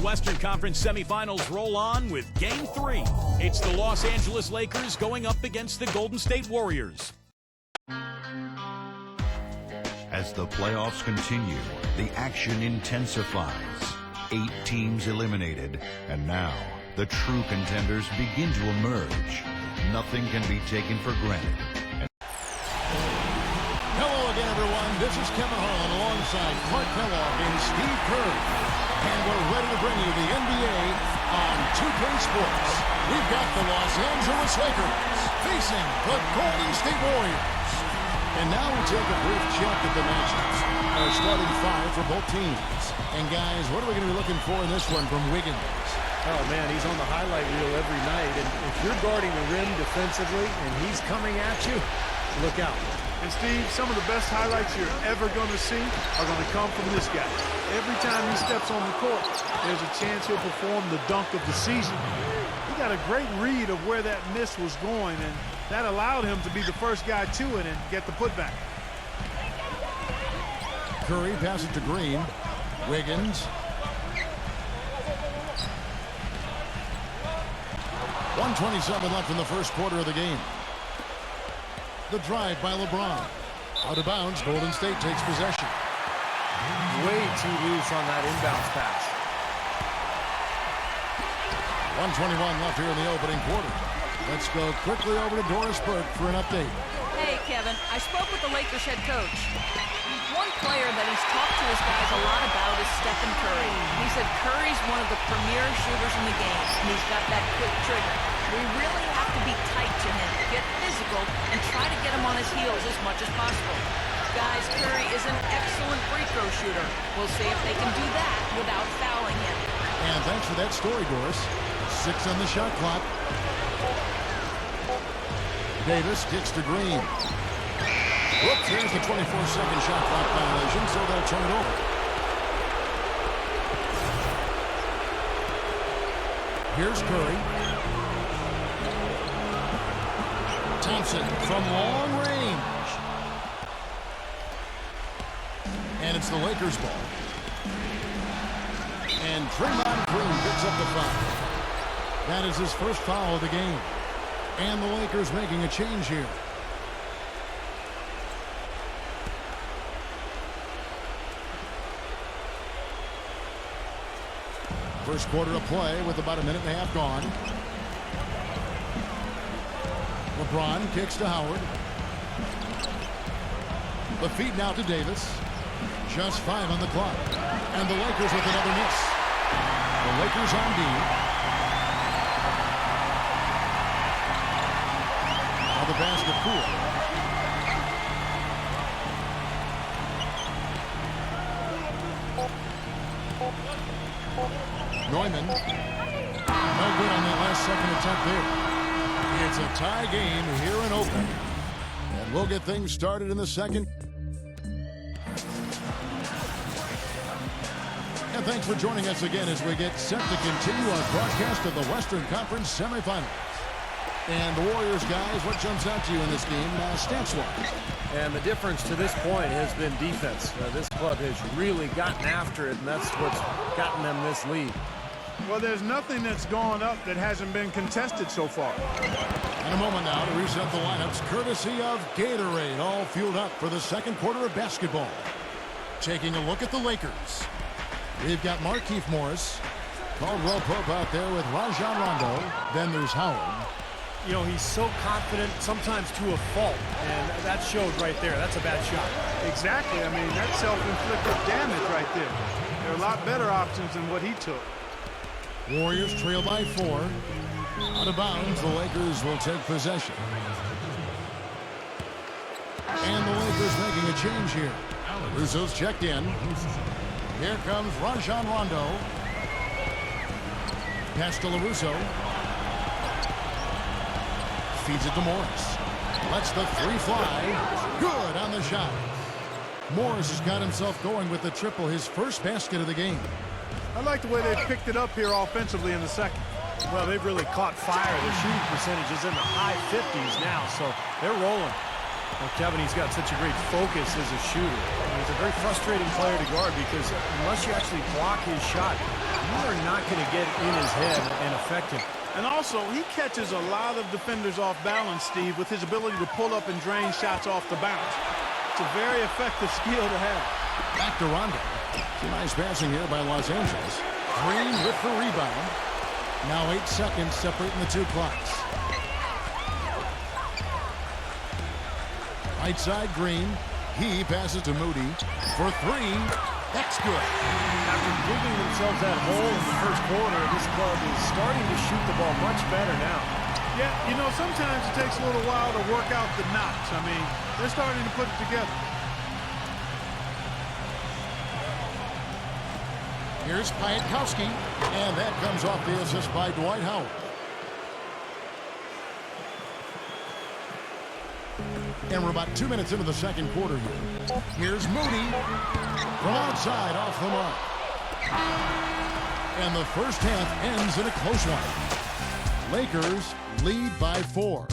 Western Conference semifinals roll on with Game 3. It's the Los Angeles Lakers going up against the Golden State Warriors. As the playoffs continue, the action intensifies. 8 teams eliminated, and now the true contenders begin to emerge. Nothing can be taken for granted. Hello again, everyone. This is Kevin Harlan alongside Clark Kellogg and Steve Kerr. And we're ready to bring you the NBA on 2K Sports. We've got the Los Angeles Lakers facing the Golden State Warriors. And now we take a brief check at the matchups. Our starting 5 for both teams. And guys, what are we going to be looking for in this one from Wiggins? Oh, man, he's on the highlight reel every night. And if you're guarding the rim defensively and he's coming at you, look out. And, Steve, some of the best highlights you're ever going to see are going to come from this guy. Every time he steps on the court, there's a chance he'll perform the dunk of the season. He got a great read of where that miss was going, and that allowed him to be the first guy to it and get the putback. Curry passes to Green. Wiggins. .127 left in the first quarter of the game. The drive by LeBron. Out of bounds, Golden State takes possession. Way too loose on that inbounds pass. 1:21 left here in the opening quarter. Let's go quickly over to Doris Burke for an update. Hey, Kevin. I spoke with the Lakers head coach. One player that he's talked to his guys a lot about is Stephen Curry. He said Curry's one of the premier shooters in the game, and he's got that quick trigger. We really have to be tight to him, get physical, and try to get him on his heels as much as possible. Guys, Curry is an excellent free throw shooter. We'll see if they can do that without fouling him. And thanks for that story, Doris. 6 on the shot clock. Davis kicks to Green. Whoops, here's the 24-second shot clock violation, so they'll turn it over. Here's Curry. Thompson from long range. And it's the Lakers ball. And Draymond Green picks up the foul. That is his first foul of the game. And the Lakers making a change here. First quarter of play with about a minute and a half gone. LeBron kicks to Howard. The feed now to Davis. Just 5 on the clock. And the Lakers with another miss. The Lakers on D. Now the basket Poole. Neumann. No good on that last second attempt there. It's a tie game here in Oakland. And we'll get things started in the second. And thanks for joining us again as we get set to continue our broadcast of the Western Conference semifinals. And the Warriors, guys, what jumps out to you in this game stats-wise? And the difference to this point has been defense. This club has really gotten after it, and that's what's gotten them this lead. Well, there's nothing that's gone up that hasn't been contested so far. In a moment now to reset the lineups, courtesy of Gatorade, all fueled up for the second quarter of basketball. Taking a look at the Lakers. We've got Markieff Morris, Caldwell Pope out there with Rajon Rondo. Then there's Howard. You know, he's so confident, sometimes to a fault, and that showed right there. That's a bad shot. Exactly. I mean, that's self-inflicted damage right there. There are a lot better options than what he took. Warriors trail by 4. Out of bounds, the Lakers will take possession. And the Lakers making a change here. Russo's checked in. Here comes Rajon Rondo. Pass to LaRusso. Feeds it to Morris. Lets the 3 fly. Good on the shot. Morris has got himself going with the triple, his first basket of the game. I like the way they picked it up here offensively in the second. Well, they've really caught fire. Their shooting percentage is in the high 50s now, so they're rolling. Well, Kevin, he's got such a great focus as a shooter. He's a very frustrating player to guard because unless you actually block his shot, you are not going to get in his head and affect him. And also, he catches a lot of defenders off balance, Steve, with his ability to pull up and drain shots off the bounce. It's a very effective skill to have. Back to Rondo. Some nice passing here by Los Angeles. Green with the rebound. Now 8 seconds separating the two clocks. Right side, Green. He passes to Moody for 3. That's good. After digging themselves that hole in the first quarter, this club is starting to shoot the ball much better now. Yeah, you know, sometimes it takes a little while to work out the knots. I mean, they're starting to put it together. Here's Piatkowski, and that comes off the assist by Dwight Howard. And we're about 2 minutes into the second quarter here. Here's Moody from outside off the mark. And the first half ends in a close one. Lakers lead by 4.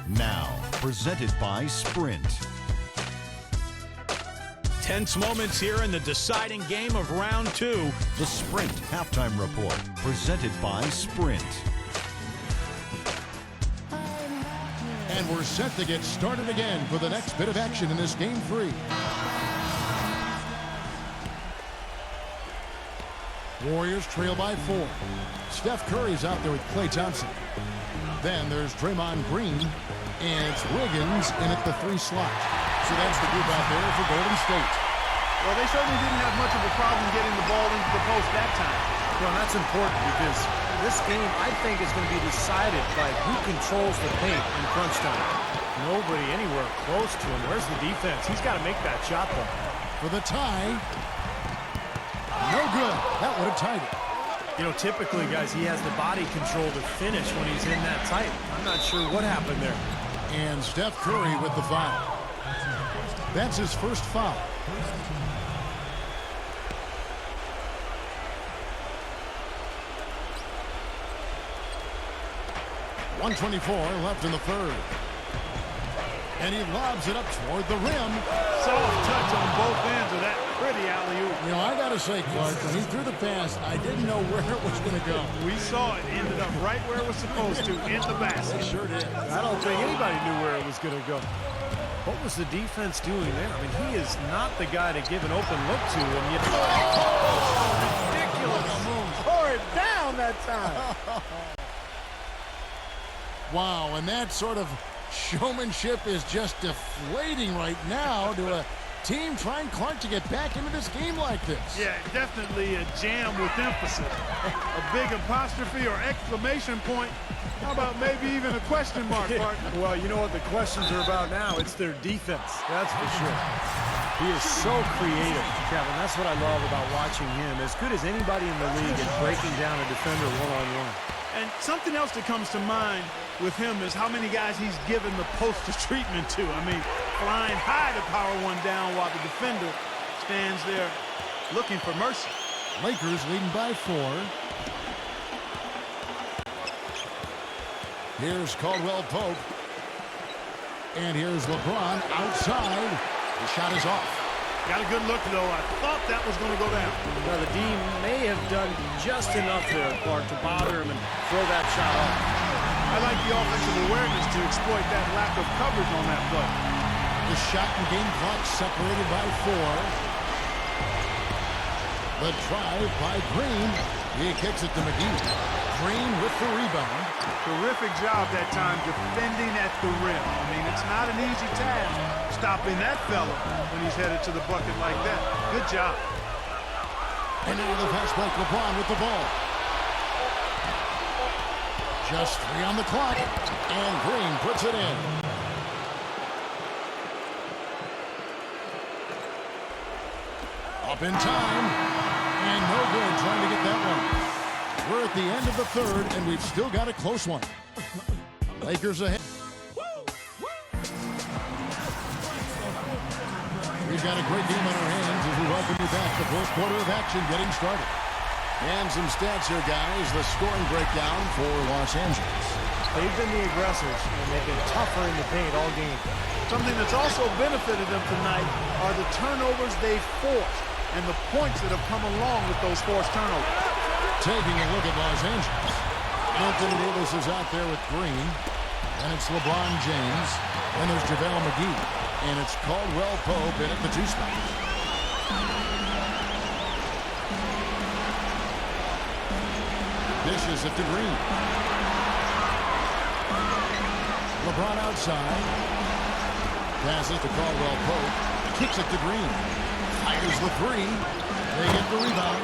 Now, presented by Sprint. Tense moments here in the deciding game of round 2. The Sprint Halftime Report, presented by Sprint. And we're set to get started again for the next bit of action in this game 3. Warriors trail by 4. Steph Curry's out there with Klay Thompson. Then there's Draymond Green, and it's Wiggins in at the 3 slot. So that's the group out there for Golden State. Well, they certainly didn't have much of a problem getting the ball into the post that time. Well, that's important because this game, I think, is going to be decided by who controls the paint in crunch time. Nobody anywhere close to him. Where's the defense? He's got to make that shot, though. For the tie. No good. That would have tied it. You know, typically, guys, he has the body control to finish when he's in that tight. I'm not sure what happened there. And Steph Curry with the foul. That's his first foul. .124 left in the third. And he lobs it up toward the rim. Soft touch on both ends of that pretty alley-oop. You know, I got to say, Clark, when he threw the pass, I didn't know where it was going to go. We saw it. Ended up right where it was supposed to, in the basket. Sure did. I don't think anybody knew where it was going to go. What was the defense doing there? I mean, he is not the guy to give an open look to. And yet, ridiculous. Tore it down that time. Wow, and that sort of showmanship is just deflating right now to a team trying, Clark, to get back into this game like this. Yeah, definitely a jam with emphasis. A big apostrophe or exclamation point. How about maybe even a question mark, partner? Well, you know what the questions are about now? It's their defense, that's for sure. He is so creative, Kevin. That's what I love about watching him. As good as anybody in the league at breaking down a defender one-on-one. And something else that comes to mind with him is how many guys he's given the poster treatment to. I mean, flying high to power one down while the defender stands there looking for mercy. Lakers leading by 4. Here's Caldwell Pope. And here's LeBron outside. The shot is off. Got a good look, though. I thought that was going to go down. Now, the D may have done just enough there, Clark, to bother him and throw that shot off. I like the offensive awareness to exploit that lack of coverage on that play. The shot and game clock separated by 4. The drive by Green. He kicks it to McGee. Green with the rebound. Terrific job that time defending at the rim. I mean, it's not an easy task stopping that fella when he's headed to the bucket like that. Good job. And now the fast break, LeBron with the ball. Just 3 on the clock, and Green puts it in. Up in time, and no good trying to get that one. We're at the end of the third, and we've still got a close one. Lakers ahead. We've got a great game on our hands as we welcome you back. The fourth quarter of action getting started. And some stats here, guys. The scoring breakdown for Los Angeles. They've been the aggressors, and they've been tougher in the paint all game. Something that's also benefited them tonight are the turnovers they've forced and the points that have come along with those forced turnovers. Taking a look at Los Angeles. Anthony Davis is out there with Green. And it's LeBron James. And there's JaVale McGee. And it's Caldwell Pope in at the 2 spot. Dishes it to Green. LeBron outside. Passes to Caldwell Pope. Kicks it to Green. Fires the 3. They get the rebound.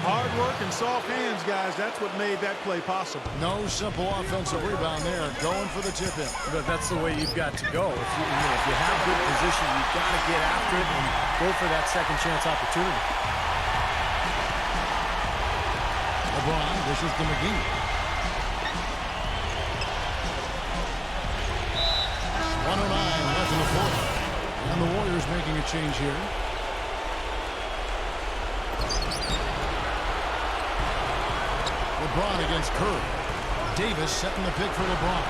Hard work and soft hands, guys. That's what made that play possible. No simple offensive rebound there. Going for the tip-in. But that's the way you've got to go. If you have good position, you've got to get after it and go for that second chance opportunity. LeBron dishes to McGee. 1:09 left in the fourth. And the Warriors making a change here. LeBron against Curry. Davis setting the pick for LeBron.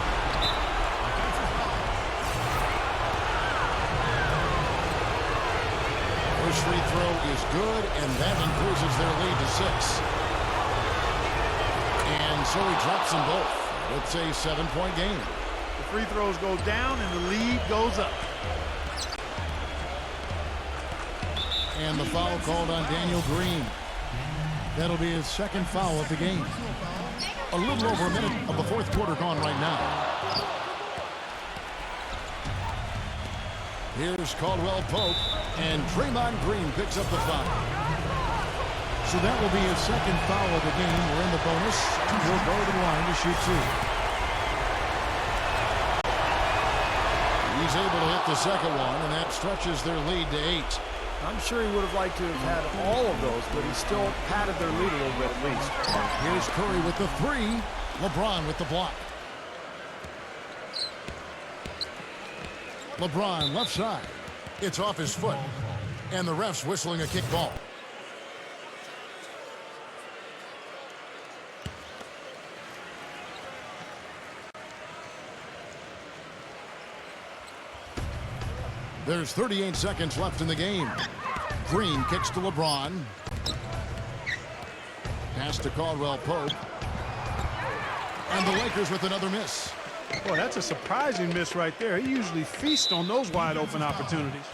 First free throw is good, and that increases their lead to 6. And so he drops them both. It's a 7-point game. The free throws go down and the lead goes up. And the foul called on Daniel Green. That'll be his second foul of the game. A little over a minute of the fourth quarter gone right now. Here's Caldwell Pope, and Draymond Green picks up the foul. So that will be his second foul of the game. We're in the bonus. He'll go to the line to shoot 2. He's able to hit the second one, and that stretches their lead to 8. I'm sure he would have liked to have had all of those, but he still padded their lead a little bit at least. Here's Curry with the 3. LeBron with the block. LeBron left side. It's off his foot. And the ref's whistling a kick ball. There's 38 seconds left in the game. Green kicks to LeBron. Pass to Caldwell Pope. And the Lakers with another miss. Boy, that's a surprising miss right there. He usually feasts on those wide open opportunities.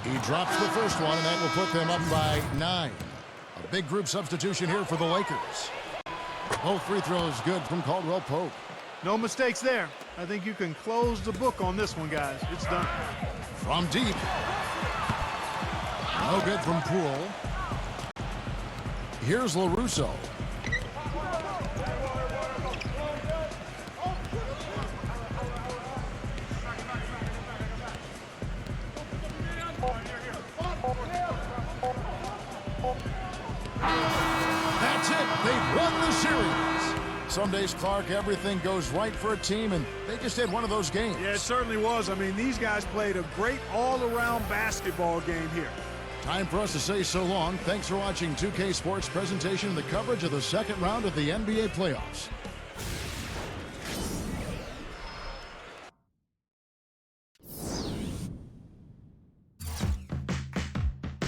He drops the first one, and that will put them up by 9. A big group substitution here for the Lakers. Both free throws good from Caldwell Pope. No mistakes there. I think you can close the book on this one, guys. It's done. From deep. No good from Poole. Here's LaRusso. That's it. They've won the series. Some days, Clark, everything goes right for a team, and they just had one of those games. Yeah, it certainly was. I mean, these guys played a great all-around basketball game here. Time for us to say so long. Thanks for watching 2K Sports presentation and the coverage of the second round of the NBA playoffs.